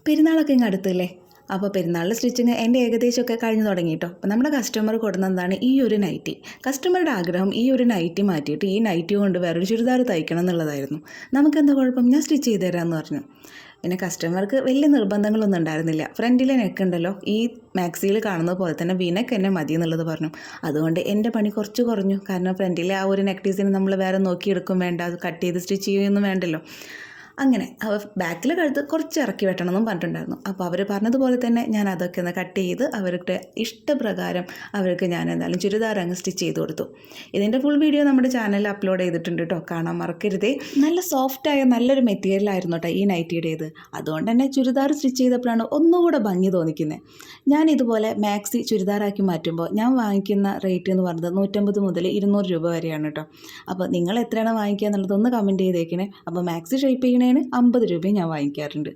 പെരുന്നാളൊക്കെ ഇങ്ങ് അടുത്തല്ലേ. അപ്പോൾ പെരുന്നാളിൻ്റെ സ്റ്റിച്ചിങ് എൻ്റെ ഏകദേശമൊക്കെ കഴിഞ്ഞ് തുടങ്ങി കേട്ടോ. അപ്പോൾ നമ്മുടെ കസ്റ്റമർ കൊടുക്കുന്നതാണ് ഈ ഒരു നൈറ്റി. കസ്റ്റമറുടെ ആഗ്രഹം ഈ ഒരു നൈറ്റി മാറ്റിയിട്ട് ഈ നൈറ്റി കൊണ്ട് വേറൊരു ചുരിദാർ തയ്ക്കണം എന്നുള്ളതായിരുന്നു. നമുക്കെന്താ കുഴപ്പം, ഞാൻ സ്റ്റിച്ച് ചെയ്ത് തരാമെന്ന് പറഞ്ഞു. പിന്നെ കസ്റ്റമർക്ക് വലിയ നിർബന്ധങ്ങളൊന്നും ഉണ്ടായിരുന്നില്ല. ഫ്രണ്ടിലെ നെക്ക് ഉണ്ടല്ലോ, ഈ മാക്സിയിൽ കാണുന്നത് പോലെ തന്നെ വിനെക്ക് തന്നെ മതി എന്നുള്ളത് പറഞ്ഞു. അതുകൊണ്ട് എൻ്റെ പണി കുറച്ച് കുറഞ്ഞു. കാരണം ഫ്രണ്ടിലെ ആ ഒരു നെക്ക് ഡിസൈൻ നമ്മൾ വേറെ നോക്കിയെടുക്കും വേണ്ട, അത് കട്ട് ചെയ്ത് സ്റ്റിച്ച് ചെയ്യുകയൊന്നും വേണ്ടല്ലോ. അങ്ങനെ ബാക്കിൽ കഴുത്ത് കുറച്ച് ഇറക്കി വെട്ടണമെന്നും പറഞ്ഞിട്ടുണ്ടായിരുന്നു. അപ്പോൾ അവർ പറഞ്ഞതുപോലെ തന്നെ ഞാൻ അതൊക്കെ ഒന്ന് കട്ട് ചെയ്ത് അവരുടെ ഇഷ്ടപ്രകാരം അവർക്ക് ഞാൻ എന്തായാലും ചുരിദാർ അങ്ങ് സ്റ്റിച്ച് ചെയ്ത് കൊടുത്തു. ഇതിൻ്റെ ഫുൾ വീഡിയോ നമ്മുടെ ചാനലിൽ അപ്ലോഡ് ചെയ്തിട്ടുണ്ട് കേട്ടോ, കാണാൻ മറക്കരുതേ. നല്ല സോഫ്റ്റായ നല്ലൊരു മെറ്റീരിയലായിരുന്നു കേട്ടോ ഈ നൈറ്റിയുടേത്. അതുകൊണ്ട് തന്നെ ചുരിദാർ സ്റ്റിച്ച് ചെയ്തപ്പോഴാണ് ഒന്നുകൂടെ ഭംഗി തോന്നിക്കുന്നത്. ഞാൻ ഇതുപോലെ മാക്സി ചുരിദാറാക്കി മാറ്റുമ്പോൾ ഞാൻ വാങ്ങിക്കുന്ന റേറ്റ് എന്ന് പറയുന്നത് 150 മുതൽ 200 രൂപ വരെയാണ് കേട്ടോ. അപ്പോൾ നിങ്ങൾ എത്രയാണ് വാങ്ങിക്കുക എന്നുള്ളത് ഒന്ന് കമൻറ്റ് ചെയ്തേക്കണേ. അപ്പോൾ മാക്സി ഷേപ്പ് ചെയ്യണേ 50 രൂപയും ഞാൻ വാങ്ങിക്കാറുണ്ട്.